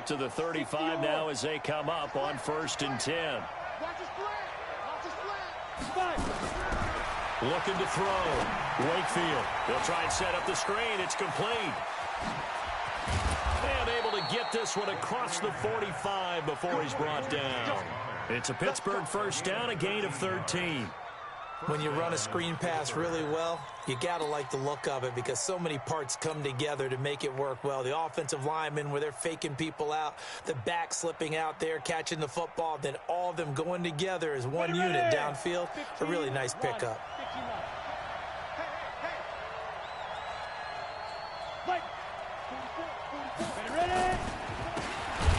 out to the 35 now as they come up on 1st and 10. Looking to throw. Wakefield. They'll try and set up the screen. It's complete. And able to get this one across the 45 before he's brought down. It's a Pittsburgh first down, a gain of 13. When you run a screen pass really well, you got to like the look of it because so many parts come together to make it work well. The offensive linemen, where they're faking people out, the back slipping out there, catching the football, then all of them going together as one unit downfield. A really nice pickup.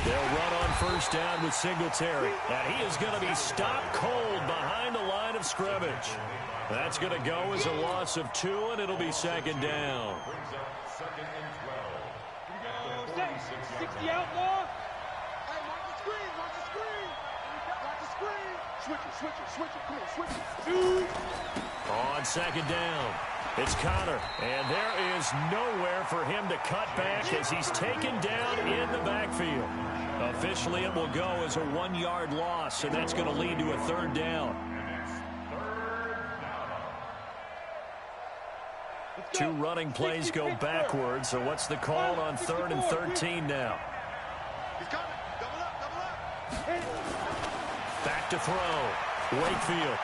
They'll run on first down with Singletary. And he is going to be stopped cold behind the line of scrimmage. That's going to go as a loss of 2, and it'll be 2nd down. 60 outlaw. Hey, mark the screen, mark the screen. Mark the screen. Switch it. Come on, switch it. On 2nd down, it's Connor. And there is nowhere for him to cut back as he's taken down in the backfield. Officially, it will go as a 1-yard loss, and that's going to lead to a 3rd down. 2 running plays go backwards, so what's the call on 3rd and 13 now? Back to throw. Wakefield.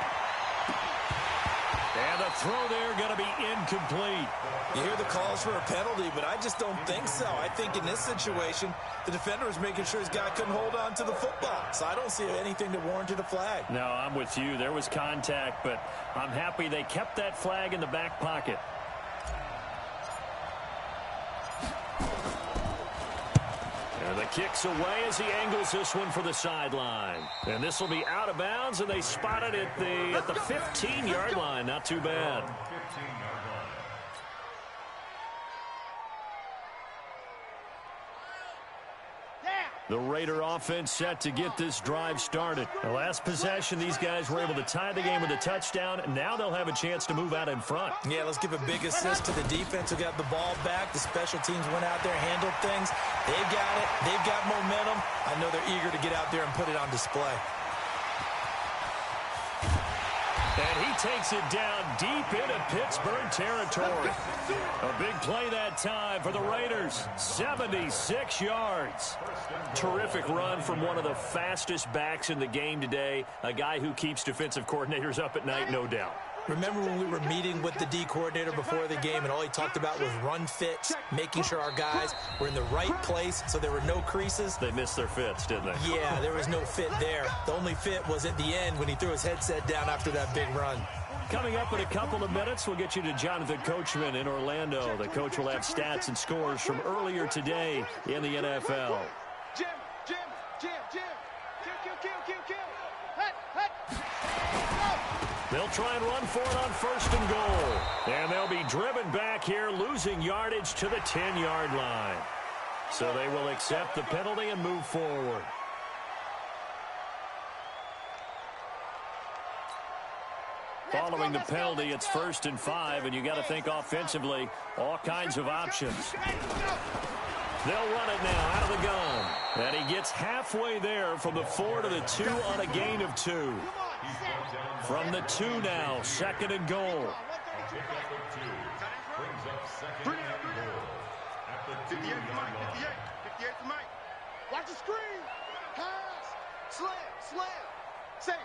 And the throw there going to be incomplete. You hear the calls for a penalty, but I just don't think so. I think in this situation, the defender was making sure his guy couldn't hold on to the football. So I don't see anything that warranted a flag. No, I'm with you. There was contact, but I'm happy they kept that flag in the back pocket. And the kick's away as he angles this one for the sideline. And this will be out of bounds, and they spot it at the 15-yard line. Not too bad. The Raider offense set to get this drive started. The last possession, these guys were able to tie the game with a touchdown, and now they'll have a chance to move out in front. Yeah, let's give a big assist to the defense who got the ball back. The special teams went out there, handled things. They've got it. They've got momentum. I know they're eager to get out there and put it on display. And he takes it down deep into Pittsburgh territory. A big play that time for the Raiders. 76 yards. Terrific run from one of the fastest backs in the game today. A guy who keeps defensive coordinators up at night, no doubt. Remember when we were meeting with the D coordinator before the game and all he talked about was run fits, making sure our guys were in the right place so there were no creases? They missed their fits, didn't they? Yeah, there was no fit there. The only fit was at the end when he threw his headset down after that big run. Coming up in a couple of minutes, we'll get you to Jonathan Coachman in Orlando. The coach will have stats and scores from earlier today in the NFL. Jim. Kill. They'll try and run for it on 1st and goal. And they'll be driven back here, losing yardage to the 10-yard line. So they will accept the penalty and move forward. Following the penalty, it's 1st and 5, and you got to think offensively, all kinds of options. They'll run it now out of the gun. And he gets halfway there from the 4 to the 2 on a gain of 2. From the 2 now, 2nd and goal. Watch the screen. Pass. Slam. Safe.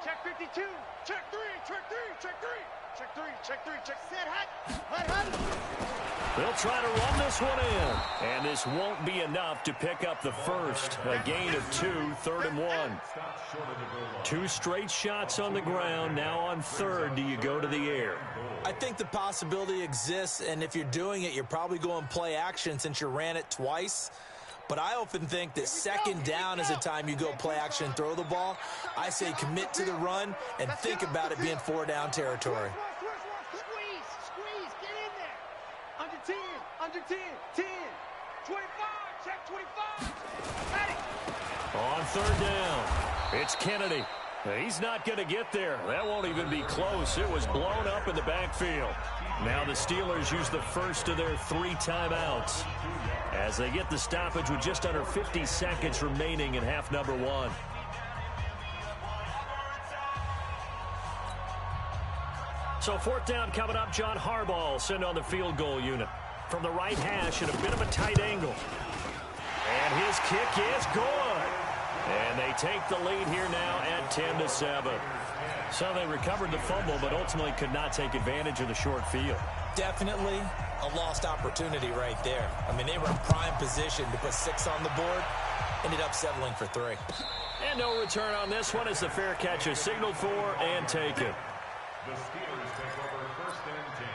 Check 52. Check 3. Set hut. They'll try to run this one in. And this won't be enough to pick up the first. A gain of 2, 3rd and 1. 2 straight shots on the ground. Now on 3rd, do you go to the air? I think the possibility exists, and if you're doing it, you're probably going play action since you ran it twice. But I often think that 2nd down is the time you go play action and throw the ball. I say commit to the run and think about it being 4-down territory. Squeeze, get in there. Under 10, 10, 25, check 25. Got it. On 3rd down, it's Kennedy. He's not going to get there. That won't even be close. It was blown up in the backfield. Now the Steelers use the first of their 3 timeouts as they get the stoppage with just under 50 seconds remaining in half number 1. So 4th down coming up. John Harbaugh will send on the field goal unit. From the right hash at a bit of a tight angle. And his kick is good. And they take the lead here now at 10-7. So they recovered the fumble, but ultimately could not take advantage of the short field. Definitely a lost opportunity right there. I mean, they were in prime position to put 6 on the board. Ended up settling for 3. And no return on this one as the fair catch is signaled for and taken. The Steelers take over 1st and 10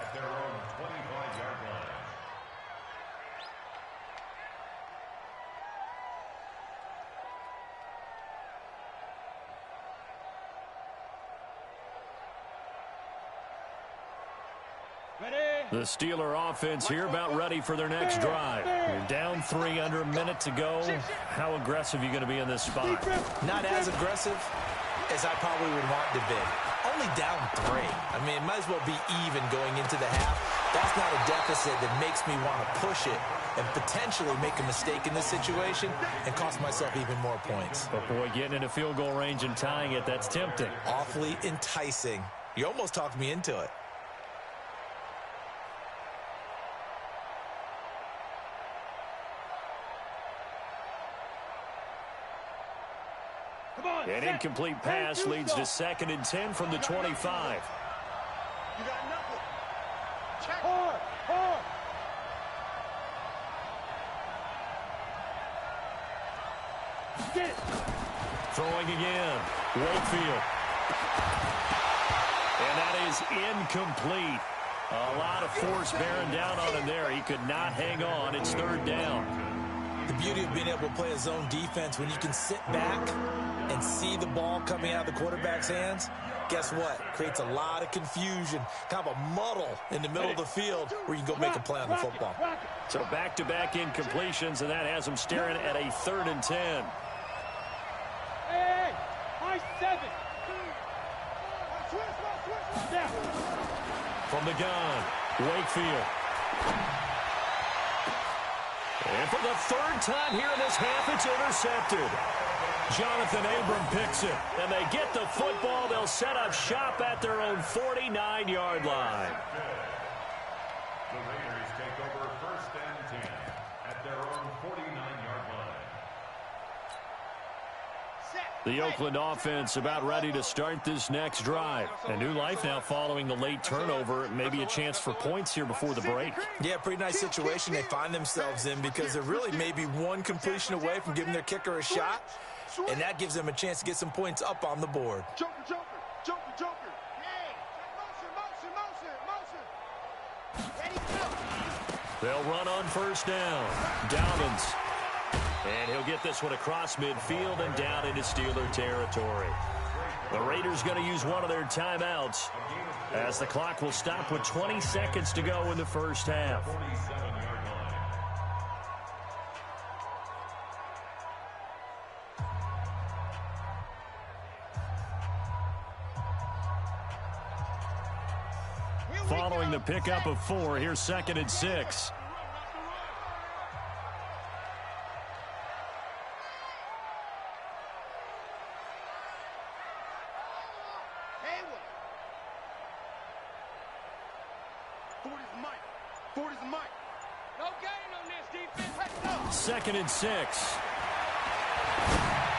at their own 25-yard line. The Steeler offense here about ready for their next drive. You're down 3 under a minute to go. How aggressive are you going to be in this spot? Not as aggressive as I probably would want to be. Only down 3. I mean, it might as well be even going into the half. That's not a deficit that makes me want to push it and potentially make a mistake in this situation and cost myself even more points. But, boy, getting into field goal range and tying it, that's tempting. Awfully enticing. You almost talked me into it. An incomplete pass leads to 2nd and 10 from the 25. You got nothing. Check. Hard. Get it. Throwing again. Wakefield. And that is incomplete. A lot of force bearing down on him there. He could not hang on. It's 3rd down. The beauty of being able to play a zone defense when you can sit back and see the ball coming out of the quarterback's hands, guess what? Creates a lot of confusion, kind of a muddle in the middle of the field where you can go make a play on the football. So back-to-back incompletions, and that has them staring at a 3rd and 10. Hey, high 7. Switch. From the gun, Wakefield. And for the 3rd time here in this half, it's intercepted. Jonathan Abram picks it. And they get the football. They'll set up shop at their own 49-yard line. The Raiders take over 1st and 10 at their own 49-yard line. The Oakland offense about ready to start this next drive. A new life now following the late turnover. Maybe a chance for points here before the break. Yeah, pretty nice situation they find themselves in because they're really maybe one completion away from giving their kicker a shot, and that gives them a chance to get some points up on the board. Joker. Hey, motion. Ready, go. They'll run on 1st down. Dobbins. And he'll get this one across midfield and down into Steeler territory. The Raiders going to use one of their timeouts as the clock will stop with 20 seconds to go in the 1st half. 47-yard line. Following the pickup of 4, here's 2nd and 6. Second and 6.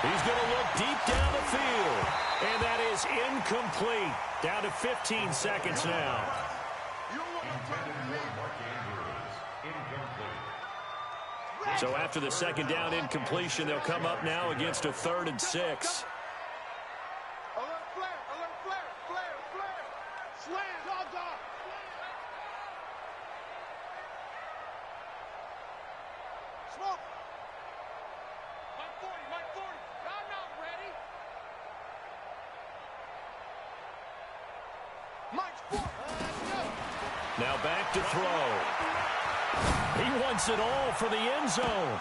He's going to look deep down the field. And that is incomplete. Down to 15 seconds now. So after the 2nd down incompletion, they'll come up now against a 3rd and 6. Now back to throw. He wants it all for the end zone.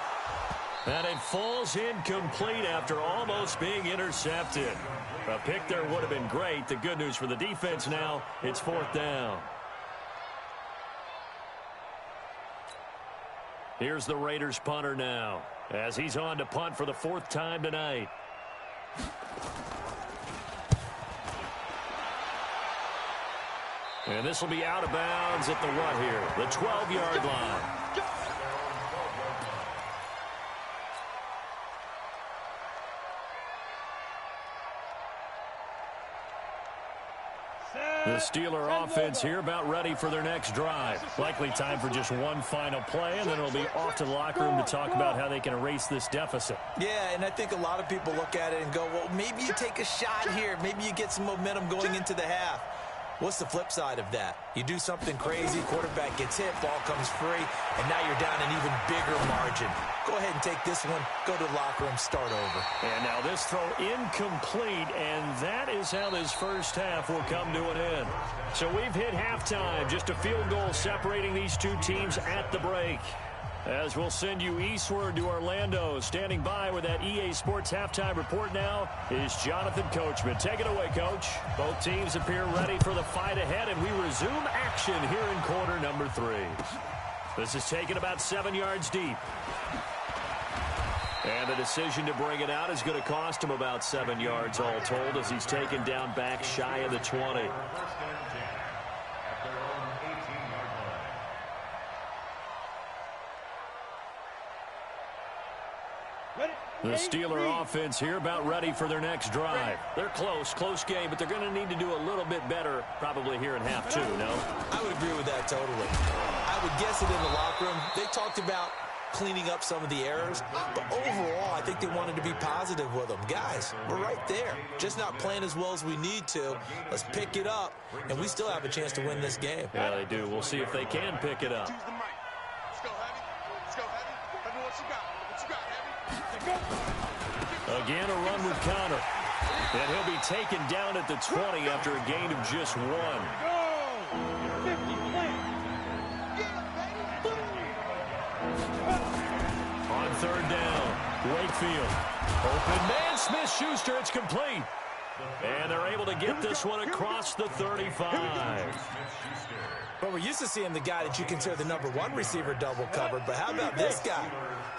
And it falls incomplete after almost being intercepted. A pick there would have been great. The good news for the defense now, it's 4th down. Here's the Raiders punter now, as he's on to punt for the 4th time tonight. And this will be out of bounds at the what here? The 12-yard line. The Steeler offense here about ready for their next drive. Likely time for just one final play, and then it'll be off to the locker room to talk about how they can erase this deficit. Yeah, and I think a lot of people look at it and go, well, maybe you take a shot here. Maybe you get some momentum going into the half. What's the flip side of that? You do something crazy, quarterback gets hit, ball comes free, and now you're down an even bigger margin. Go ahead and take this one, go to the locker room, start over. And now this throw incomplete, and that is how this first half will come to an end. So we've hit halftime, just a field goal separating these two teams at the break. As we'll send you eastward to Orlando, standing by with that EA Sports halftime report now is Jonathan Coachman. Take it away, Coach. Both teams appear ready for the fight ahead, and we resume action here in quarter number 3. This is taken about 7 yards deep. And the decision to bring it out is going to cost him about 7 yards all told, as he's taken down back shy of the 20. The Steeler offense here about ready for their next drive. They're close game, but they're going to need to do a little bit better probably here in half 2, no? I would agree with that totally. I would guess it in the locker room. They talked about cleaning up some of the errors, but overall, I think they wanted to be positive with them. Guys, we're right there. Just not playing as well as we need to. Let's pick it up, and we still have a chance to win this game. Yeah, they do. We'll see if they can pick it up. Again, a run with Connor. And he'll be taken down at the 20 after a gain of just 1. On 3rd down, Wakefield. Open man, Smith-Schuster, it's complete. And they're able to get this one across the 35. But we're used to seeing the guy that you consider the number 1 receiver double covered. But how about this guy?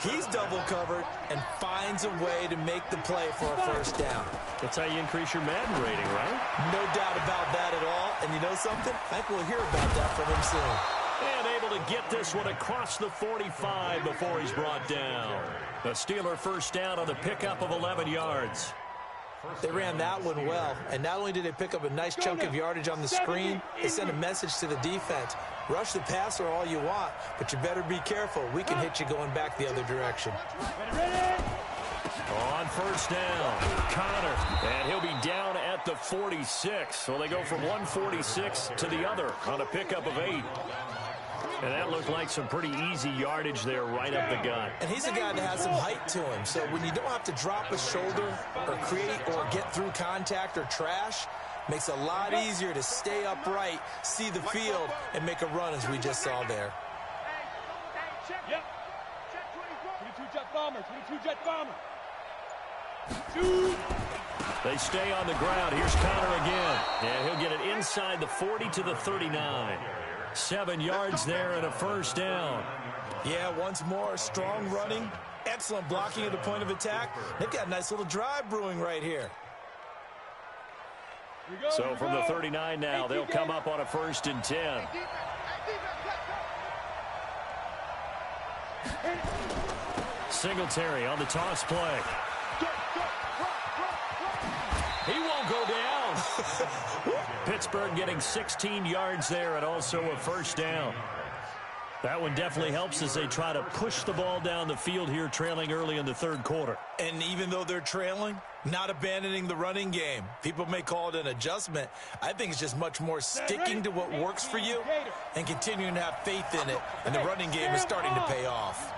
He's double covered and finds a way to make the play for a first down. That's how you increase your Madden rating, right? No doubt about that at all. And you know something? I think we'll hear about that from him soon. And able to get this one across the 45 before he's brought down. The Steeler first down on the pickup of 11 yards. They ran that one well, and not only did they pick up a nice chunk of yardage on the screen, they sent a message to the defense. Rush the passer all you want, but you better be careful. We can hit you going back the other direction. On first down, Connor, and he'll be down at the 46. So they go from 146 to the other on a pickup of 8. And that looked like some pretty easy yardage there right up the gut. And he's a guy that has some height to him. So when you don't have to drop a shoulder or create or get through contact or trash, makes it a lot easier to stay upright, see the field, and make a run as we just saw there. Yep. 22 jet bomber, 22 jet bomber. They stay on the ground. Here's Connor again. And he'll get it inside the 40 to the 39. 7 yards there and a first down. Yeah, once more, strong running, excellent blocking at the point of attack. They've got a nice little drive brewing right here. So from the 39 now, they'll come up on a 1st and 10. Singletary on the toss play. He won't go down. Pittsburgh getting 16 yards there and also a first down. That one definitely helps as they try to push the ball down the field here, trailing early in the 3rd quarter. And even though they're trailing, not abandoning the running game. People may call it an adjustment. I think it's just much more sticking to what works for you and continuing to have faith in it. And the running game is starting to pay off.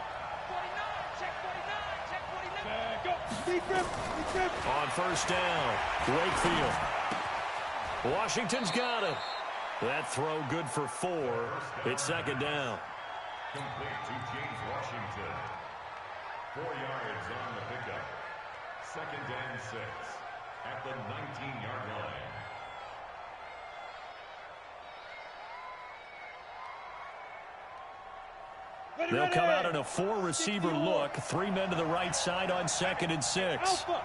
On first down, Wakefield. Washington's got it. That throw good for 4. It's 2nd down. Complete to James Washington. 4 yards on the pickup. 2nd and 6 at the 19-yard line. They'll come out in a 4-receiver look. 3 men to the right side on 2nd and 6. Alpha.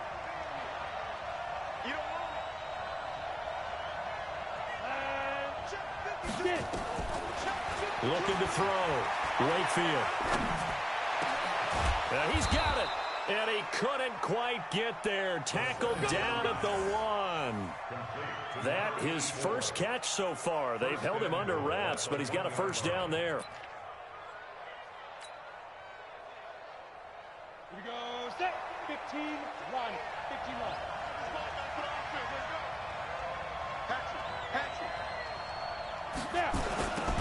Looking to throw. Wakefield. He's got it. And he couldn't quite get there. Tackled down at the 1. That his first catch so far. They've held him under wraps, but he's got a first down there. Here we go. Set. 15 line. 15 line. Now.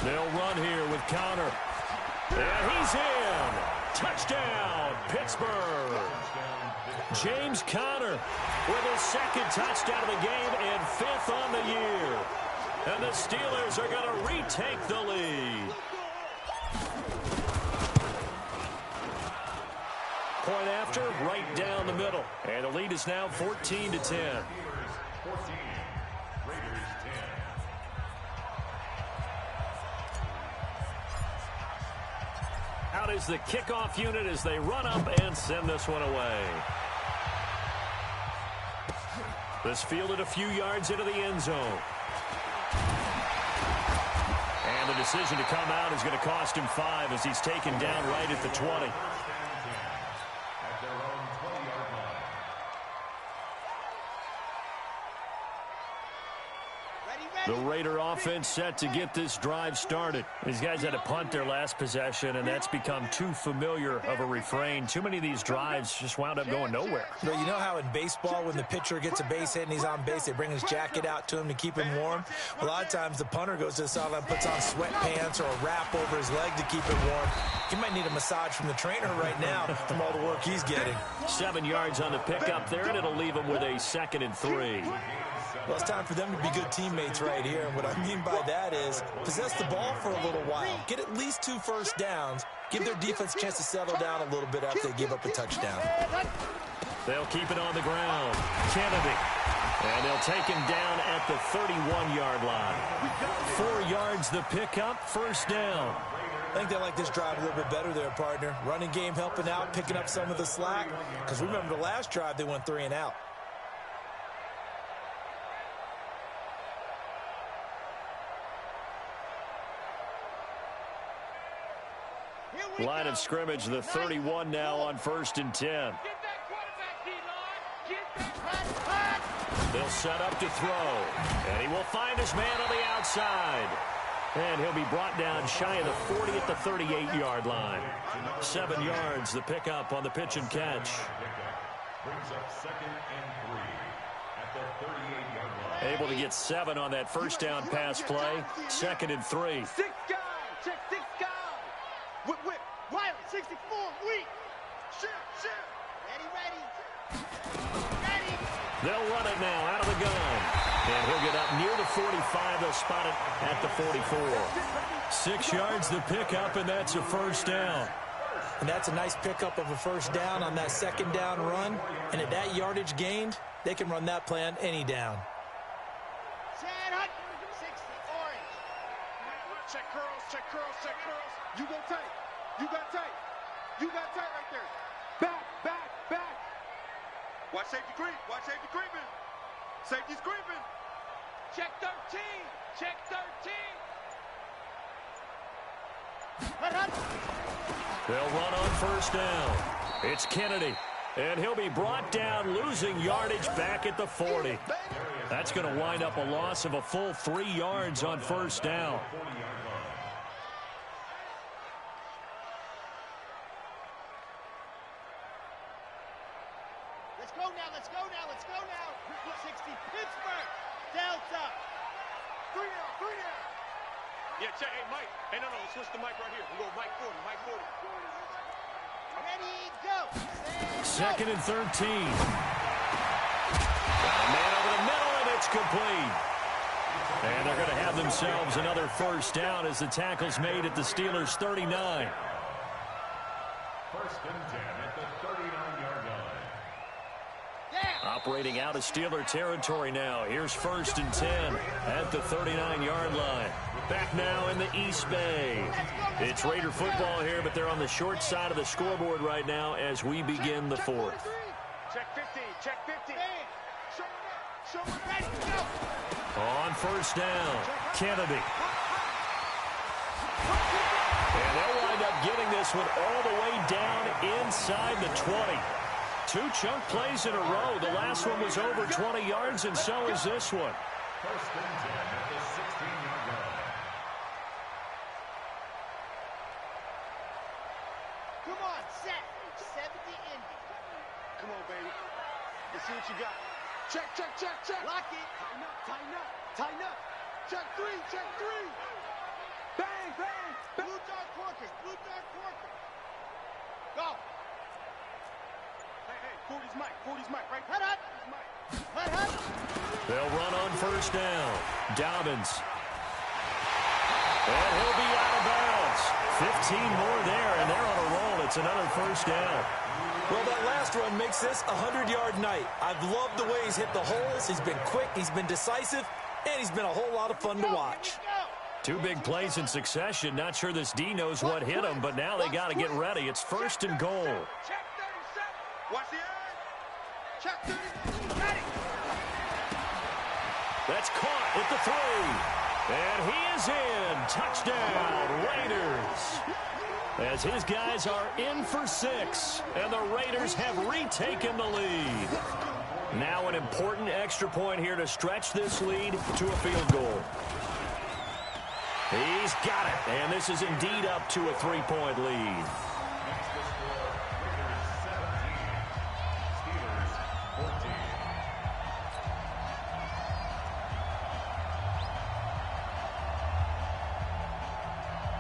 They'll run here with Conner. And he's in. Touchdown, Pittsburgh. James Conner with his 2nd touchdown of the game and 5th on the year. And the Steelers are going to retake the lead. Point after, right down the middle. And the lead is now 14-10. 14, Raiders 10. Out is the kickoff unit as they run up and send this one away. This fielded a few yards into the end zone. And the decision to come out is going to cost him 5 as he's taken down right at the 20. At their own 20-yard line. The Raider offense set to get this drive started. These guys had to punt their last possession, and that's become too familiar of a refrain. Too many of these drives just wound up going nowhere. But you know how in baseball, when the pitcher gets a base hit and he's on base, they bring his jacket out to him to keep him warm? A lot of times the punter goes to the sideline, puts on sweatpants or a wrap over his leg to keep him warm. He might need a massage from the trainer right now from all the work he's getting. 7 yards on the pickup there, and it'll leave him with a 2nd and 3. Well, it's time for them to be good teammates right here. And what I mean by that is possess the ball for a little while. Get at least 2 first downs. Give their defense a chance to settle down a little bit after they give up a touchdown. They'll keep it on the ground. Kennedy. And they'll take him down at the 31-yard line. 4 yards the pickup, first down. I think they like this drive a little bit better there, partner. Running game helping out, picking up some of the slack. Because remember the last drive, they went 3 and out. Line of scrimmage, the 31 now on 1st and 10. They'll set up to throw. And he will find his man on the outside. And he'll be brought down shy of the 40 at the 38-yard line. 7 yards, the pickup on the pitch and catch. Brings up 2nd and 3 at the 38-yard line. Able to get 7 on that first down pass play. 2nd and 3. 6 guys. Check 6 guys. Whip. Wiley, 64. Weak. Shoot. Ready. They'll run it now out of the gun. And he'll get up near the 45. They'll spot it at the 44. 6 yards the pickup, and that's a first down. And that's a nice pickup of a first down on that 2nd down run. And at that yardage gained, they can run that play on any down. Chad Hunt, 60, orange. Check curls. You go tight. You got tight right there. Back. Watch safety creeping. Safety's creeping. Check 13. They'll run on first down. It's Kennedy. And he'll be brought down, losing yardage back at the 40. That's going to wind up a loss of a full 3 yards on first down. Let's go now. 60, Pittsburgh. Delta. 3 down. Yeah, check. Hey, Mike. Hey, no, switch the mic right here. We go Mike 40. Ready, go. 2nd and 13. Got a man over the middle, and it's complete. And they're going to have themselves another first down as the tackle's made at the Steelers' 39. First and 10 at the 39-yard line. Operating out of Steeler territory now. Here's first and 10 at the 39-yard line. Back now in the East Bay. It's Raider football here, but they're on the short side of the scoreboard right now as we begin the fourth. Check 50. Check 50. On first down, Kennedy. And they'll wind up getting this one all the way down inside the 20. Two chunk plays in a row. The last one was over 20 yards, and so is this one. First and 10 at the 16-yard line. Come on, set. 70 Indy. Come on, baby. Let's see what you got. Check, check, check, check. Lock it. Tighten up, tighten up, tighten up. Check three, check three. Bang, bang. Blue dart Corkers, blue dart Corkers. Go. Hey, 40's Mike, right? Head up. Head up. They'll run on first down. Dobbins. And he'll be out of bounds. 15 more there, and they're on a roll. It's another first down. Well, that last run makes this a 100-yard night. I've loved the way he's hit the holes. He's been quick, he's been decisive, and he's been a whole lot of fun to watch. Two big plays in succession. Not sure this D knows what hit him, but now they got to get ready. It's first and goal. Check 37. Watch the eye. Check 30. Ready. That's caught at the 3. And he is in. Touchdown, Raiders. As his guys are in for 6, and the Raiders have retaken the lead. Now an important extra point here to stretch this lead to a field goal. He's got it, and this is indeed up to a 3-point lead. Next to score, Raiders 17, Steelers 14.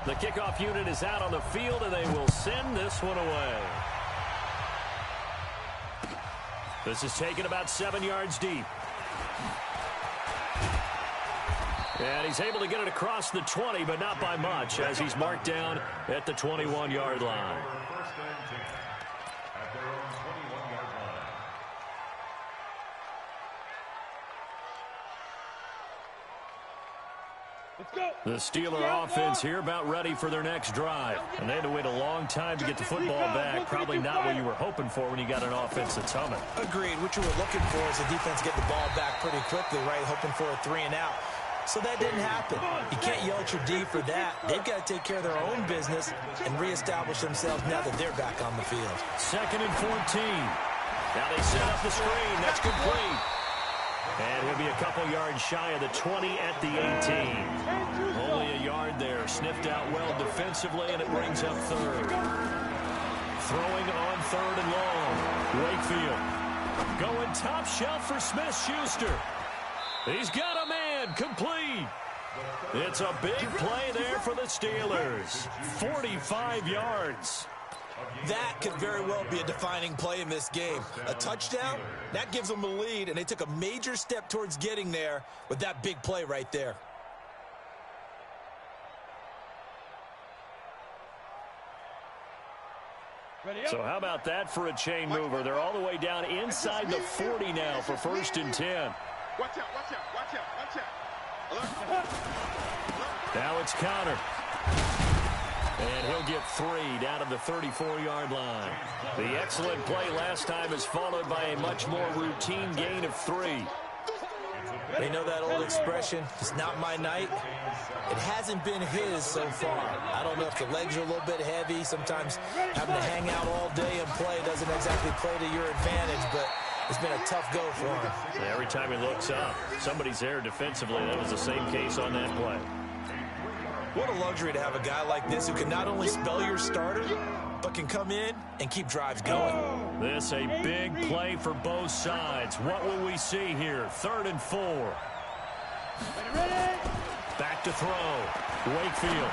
The kickoff unit is out on the field, and they will send this one away. This is taken about 7 yards deep. And he's able to get it across the 20, but not by much, as he's marked down at the 21-yard line. First and 10 at their own 21-yard line. Let's go. The Steeler offense here about ready for their next drive. And they had to wait a long time to get the football back. Probably not what you were hoping for when you got an offense that's humming. Agreed. What you were looking for is the defense get the ball back pretty quickly, right? Hoping for a 3 and out. So that didn't happen. You can't yell at your D for that. They've got to take care of their own business and reestablish themselves now that they're back on the field. Second and 14. Now they set up the screen. That's complete. And he'll be a couple yards shy of the 20 at the 18. Only a yard there. Sniffed out well defensively, and it brings up third. Throwing on third and long. Wakefield going top shelf for Smith-Schuster. He's got a man complete. It's a big play there for the Steelers. 45 yards. That could very well be a defining play in this game. A touchdown, that gives them a lead, and they took a major step towards getting there with that big play right there. So how about that for a chain mover? They're all the way down inside the 40 now for first and 10. Watch out, watch out, watch out, watch out. Now it's Conner. And he'll get 3 down to the 34-yard line. The excellent play last time is followed by a much more routine gain of 3. They know that old expression, it's not my night. It hasn't been his so far. I don't know if the legs are a little bit heavy. Sometimes having to hang out all day and play doesn't exactly play to your advantage, but it's been a tough go for him. Every time he looks up, somebody's there defensively. That was the same case on that play. What a luxury to have a guy like this who can not only spell your starter, but can come in and keep drives going. This a big play for both sides. What will we see here? 3rd and 4. Back to throw. Wakefield.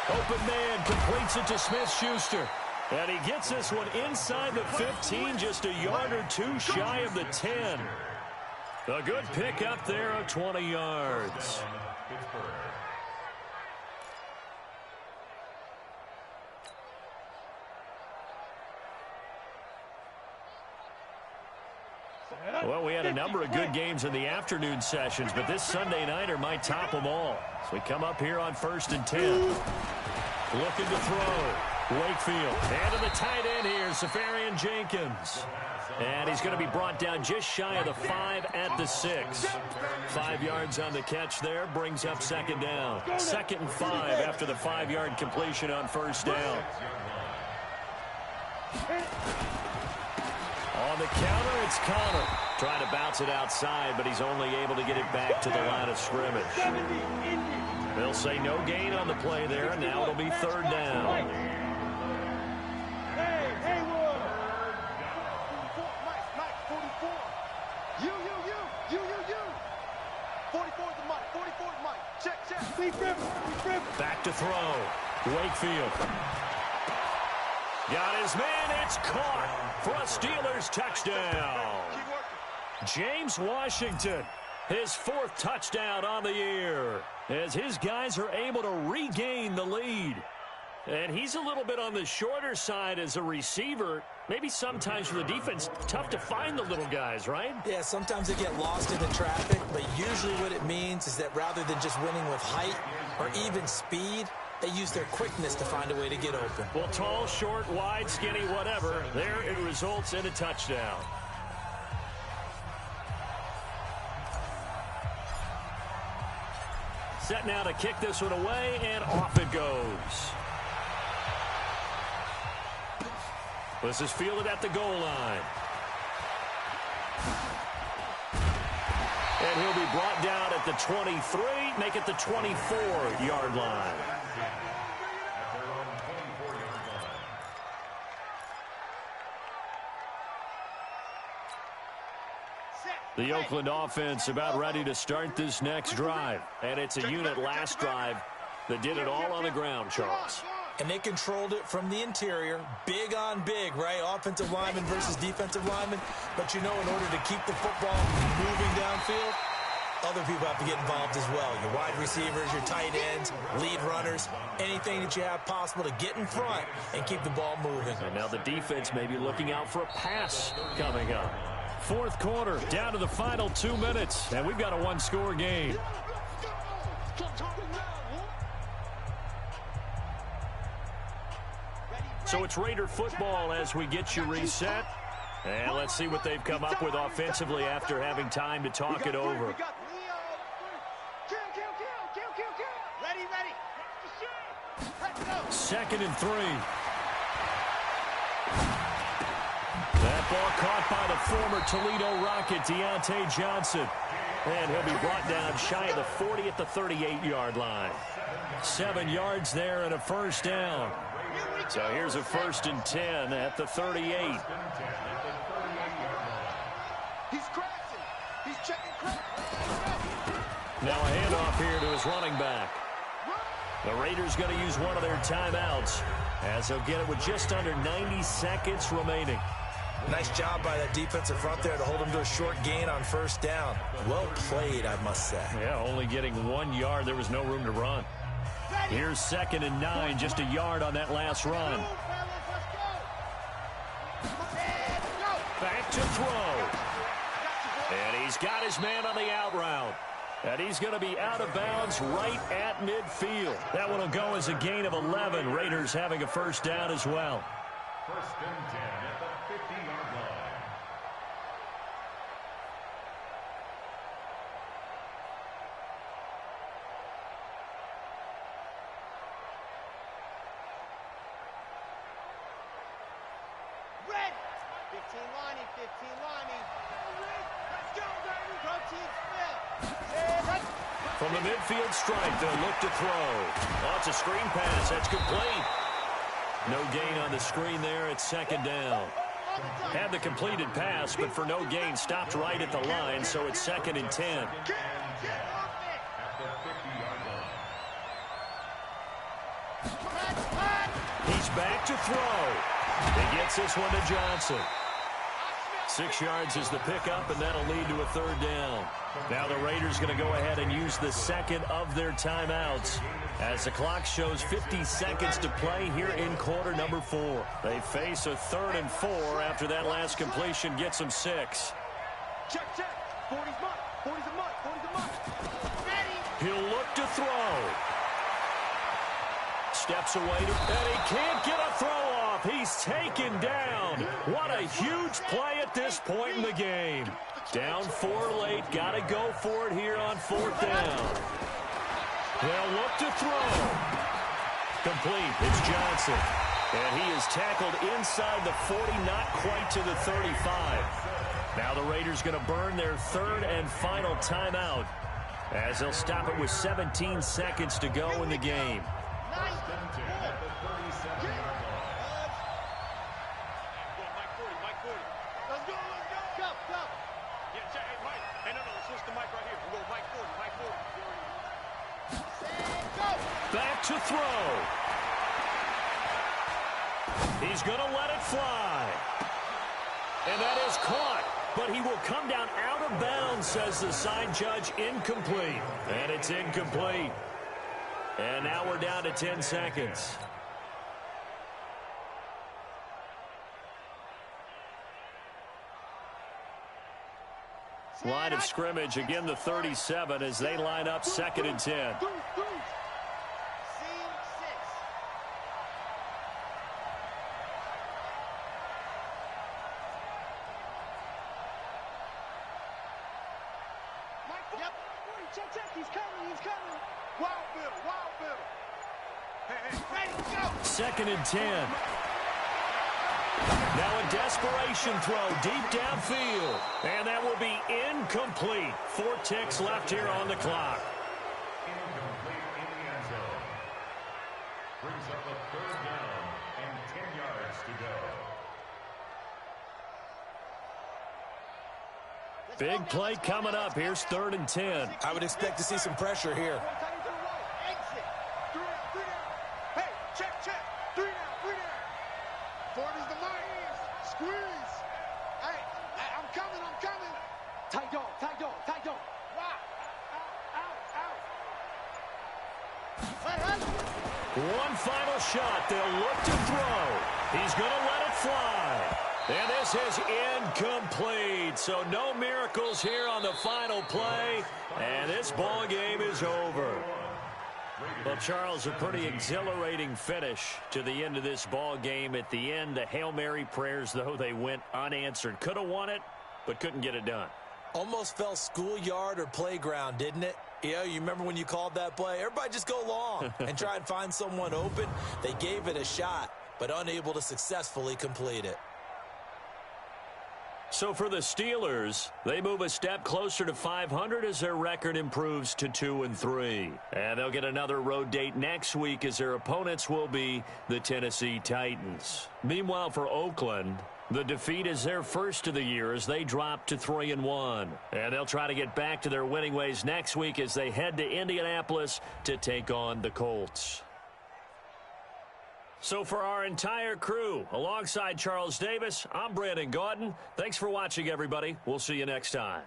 Open man completes it to Smith-Schuster. And he gets this one inside the 15, just a yard or 2 shy of the 10. A good pick up there of 20 yards. Well, we had a number of good games in the afternoon sessions, but this Sunday nighter might top them all. So we come up here on 1st and 10. Looking to throw. Wakefield. And to the tight end here, Safarian Jenkins. And he's going to be brought down just shy of the 5 at the 6. 5 yards on the catch there, brings up 2nd down. 2nd and 5 after the 5-yard completion on 1st down. On the counter, it's Connor. Trying to bounce it outside, but he's only able to get it back to the line of scrimmage. They'll say no gain on the play there, and now it'll be 3rd down. Hey, Haywood! 44. You. 44 the mic. 44 the mic. Check. Back to throw. Wakefield. Got his man. It's caught for a Steelers touchdown. James Washington, his 4th touchdown on the year, as his guys are able to regain the lead. And he's a little bit on the shorter side as a receiver. Maybe sometimes for the defense, tough to find the little guys, right? Yeah, sometimes they get lost in the traffic, but usually what it means is that rather than just winning with height or even speed, they use their quickness to find a way to get open. Well, tall, short, wide, skinny, whatever, there it results in a touchdown. Set now to kick this one away, and off it goes. This is fielded at the goal line. And he'll be brought down at the 23, make it the 24-yard line. The Oakland offense about ready to start this next drive. And it's a unit last drive that did it all on the ground, Charles. And they controlled it from the interior, big on big, right? Offensive lineman versus defensive lineman. But, you know, in order to keep the football moving downfield, other people have to get involved as well. Your wide receivers, your tight ends, lead runners, anything that you have possible to get in front and keep the ball moving. And now the defense may be looking out for a pass coming up. 4th quarter, down to the final 2 minutes, and we've got a 1-score game. So it's Raider football as we get you reset. And let's see what they've come up with offensively after having time to talk it over. Ready. 2nd and 3. That ball caught by the former Toledo Rocket, Deontay Johnson. And he'll be brought down shy of the 40 at the 38-yard line. 7 yards there and a 1st down. So here's a 1st and 10 at the 38. He's crashing. He's checking crack. Now a handoff here to his running back. The Raiders going to use one of their timeouts as they'll get it with just under 90 seconds remaining. Nice job by that defensive front there to hold him to a short gain on 1st down. Well played, I must say. Yeah, only getting 1 yard. There was no room to run. Here's 2nd and 9, just a yard on that last run. Back to throw. And he's got his man on the out route. And he's going to be out of bounds right at midfield. That one will go as a gain of 11. Raiders having a 1st down as well. 1st and 10 at the 50-yard line. Red. 15 lining. Let's go, baby. Protein split. From the midfield stripe, they'll look to throw. Oh, it's a screen pass. That's complete. No gain on the screen there at 2nd down. Had the completed pass, but for no gain, stopped right at the line, so it's 2nd and 10. He's back to throw. He gets this one to Johnson. 6 yards is the pickup, and that'll lead to a 3rd down. Now the Raiders going to go ahead and use the 2nd of their timeouts as the clock shows 50 seconds to play here in quarter number 4. They face a 3rd and 4 after that last completion gets them 6. Check, check. 40's mine. 40's a mine. 40's a mine. Ready. He'll look to throw. Steps away, and he can't get a throw off. He's taken down. What a huge play at this point in the game. Down 4 late. Got to go for it here on 4th down. They'll look to throw. Complete. It's Johnson. And he is tackled inside the 40, not quite to the 35. Now the Raiders going to burn their 3rd and final timeout as they'll stop it with 17 seconds to go in the game. Back to throw. He's going to let it fly. And that is caught. But he will come down out of bounds, says the side judge. Incomplete. And it's incomplete. And now we're down to 10 seconds. Line of scrimmage, again the 37 as they line up 2nd and 10. Yep. Check, check. He's coming. He's coming. Wild Bill. Wild Bill. Hey, ready, go. 2nd and 10. Now a desperation throw deep downfield. And that will be incomplete. 4 ticks left here on the clock. Incomplete in the end zone. Brings up a 3rd down and 10 yards to go. Big play coming up. Here's 3rd and 10. I would expect to see some pressure here. Exit. 3 down. Hey, check, check. 3 down. 3 down. 40's the mark. Squeeze. Hey, I'm coming. I'm coming. Tight dog. Tight dog. Tight dog. Wow. Out. Hey, hey. One final shot. They'll look to throw. He's going to let it fly. And this is incomplete. So no miracles here on the final play. And this ball game is over. Well, Charles, a pretty exhilarating finish to the end of this ball game. At the end, the Hail Mary prayers, though, they went unanswered. Could have won it, but couldn't get it done. Almost felt schoolyard or playground, didn't it? Yeah, you remember when you called that play? Everybody just go long and try and find someone open. They gave it a shot, but unable to successfully complete it. So for the Steelers, they move a step closer to 500 as their record improves to 2-3. And they'll get another road date next week as their opponents will be the Tennessee Titans. Meanwhile, for Oakland, the defeat is their first of the year as they drop to 3-1. And they'll try to get back to their winning ways next week as they head to Indianapolis to take on the Colts. So for our entire crew, alongside Charles Davis, I'm Brandon Gaudin. Thanks for watching, everybody. We'll see you next time.